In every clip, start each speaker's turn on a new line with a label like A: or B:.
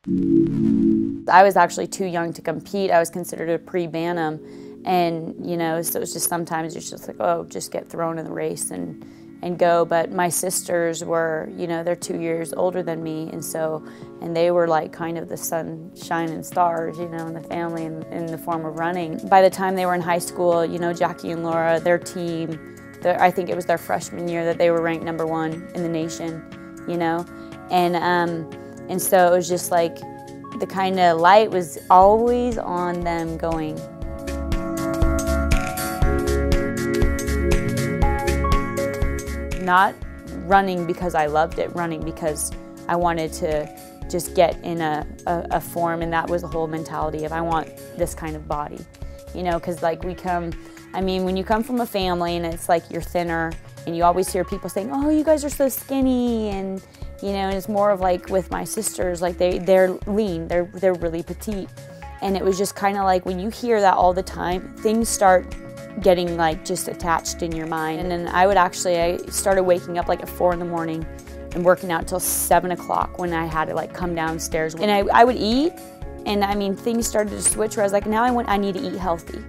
A: I was actually too young to compete. I was considered a pre-bantam, and you know, so it was just sometimes it's just like, oh, just get thrown in the race and go. But my sisters were, you know, they're 2 years older than me, and they were like kind of the sunshine and stars, you know, in the family in the form of running. By the time they were in high school, you know, Jackie and Laura, their team, I think it was their freshman year that they were ranked #1 in the nation, you know, and so it was just like the kind of light was always on them going. Not running because I loved it, running because I wanted to just get in a form, and that was the whole mentality of I want this kind of body, you know, because like when you come from a family and it's like you're thinner, and you always hear people saying, oh, you guys are so skinny, and you know, and it's more of like with my sisters, like they're lean, they're really petite, and it was just kind of like when you hear that all the time, things start getting like just attached in your mind. And then I started waking up like at 4 in the morning and working out till 7 o'clock when I had to like come downstairs. And I would eat, and I mean, things started to switch where I was like, now I need to eat healthy.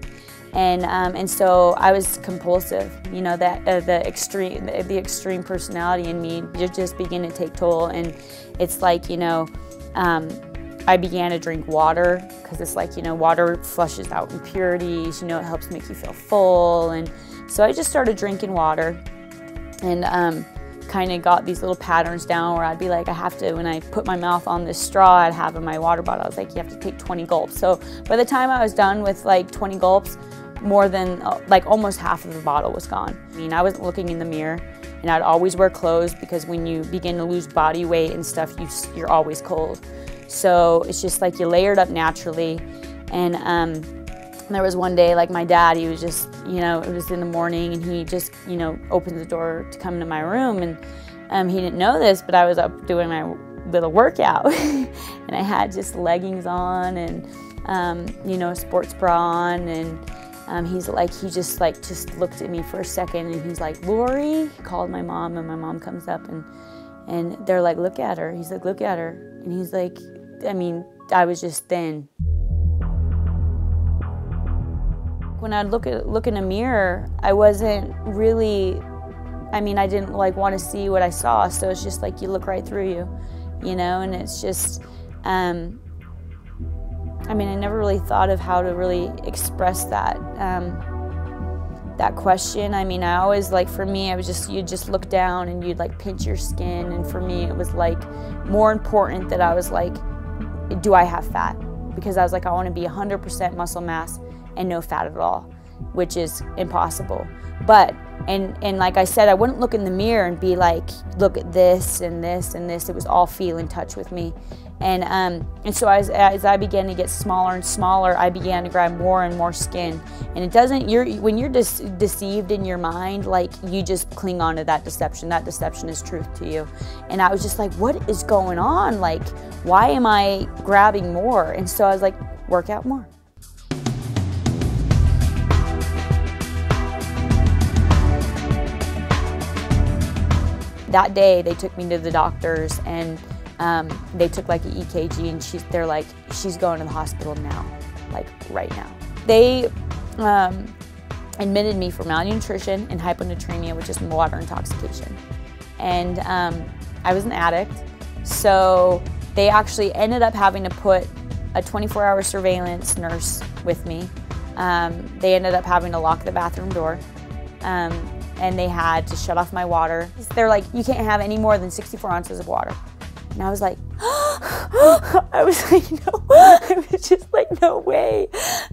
A: And so I was compulsive, you know, that the extreme personality in me just began to take toll. And it's like, you know, I began to drink water because it's like, you know, water flushes out impurities, you know, it helps make you feel full. And so I just started drinking water, and kind of got these little patterns down where I'd be like, I have to, when I put my mouth on this straw I'd have in my water bottle, I was like, you have to take 20 gulps. So by the time I was done with like 20 gulps, more than like almost half of the bottle was gone. I mean, I wasn't looking in the mirror, and I'd always wear clothes because when you begin to lose body weight and stuff, you're always cold. So it's just like you layered up naturally. And there was one day, like my dad, he was just, you know, it was in the morning, and he just, you know, opened the door to come into my room, and he didn't know this, but I was up doing my little workout, and I had just leggings on and, you know, a sports bra on, and he just looked at me for a second, and he's like, Lori, he called my mom, and my mom comes up, and they're like, look at her. He's like, look at her. And he's like, I mean, I was just thin. When I'd look in a mirror, I wasn't really, I mean, I didn't like want to see what I saw, so it's just like you look right through you know, and it's just, I mean, I never really thought of how to really express that question. I mean, I always, like, for me, you'd just look down and you'd like pinch your skin, and for me it was like more important that I was like, do I have fat? Because I was like, I want to be 100% muscle mass and no fat at all, which is impossible. But, and like I said, I wouldn't look in the mirror and be like, look at this and this and this. It was all feel in touch with me. And so as I began to get smaller and smaller, I began to grab more and more skin. And it doesn't, when you're deceived in your mind, like, you just cling on to that deception. That deception is truth to you. And I was just like, what is going on? Like, why am I grabbing more? And so I was like, work out more. That day, they took me to the doctors, and they took like an EKG, and they're like, she's going to the hospital now, like right now. They admitted me for malnutrition and hyponatremia, which is water intoxication. And I was an addict, so they actually ended up having to put a 24-hour surveillance nurse with me. They ended up having to lock the bathroom door. And they had to shut off my water. They're like, you can't have any more than 64 ounces of water. And I was like, I was like, no, I was just like, no way.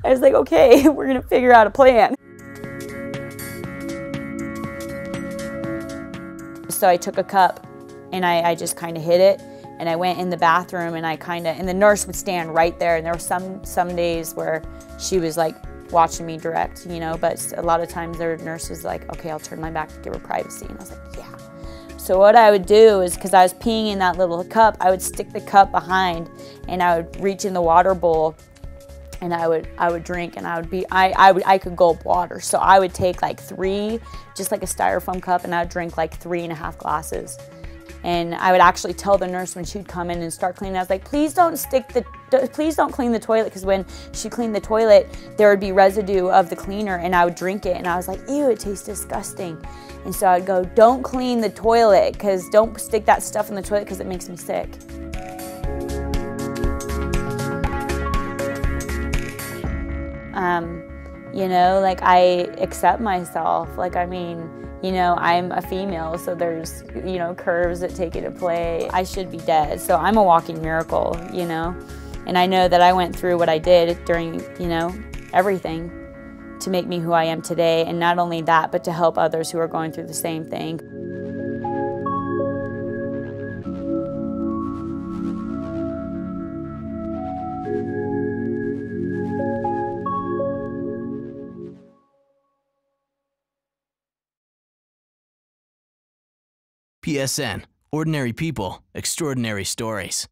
A: I was like, okay, we're gonna figure out a plan. So I took a cup, and I just kind of hid it, and I went in the bathroom, and and the nurse would stand right there, and there were some days where she was like, watching me direct, you know, but a lot of times their nurse was like, okay, I'll turn my back to give her privacy. And I was like, yeah. So what I would do is, because I was peeing in that little cup, I would stick the cup behind, and I would reach in the water bowl, and I would drink, and I could gulp water. So I would take like 3, just like a styrofoam cup, and I would drink like 3.5 glasses. And I would actually tell the nurse when she'd come in and start cleaning, I was like, please don't clean the toilet, because when she cleaned the toilet, there would be residue of the cleaner and I would drink it and I was like, ew, it tastes disgusting. And so I'd go, don't clean the toilet, because don't stick that stuff in the toilet because it makes me sick. You know, like, I accept myself. Like, I mean, you know, I'm a female, so there's, you know, curves that take into play. I should be dead, so I'm a walking miracle, you know? And I know that I went through what I did during, you know, everything to make me who I am today. And not only that, but to help others who are going through the same thing.
B: PSN, ordinary people, extraordinary stories.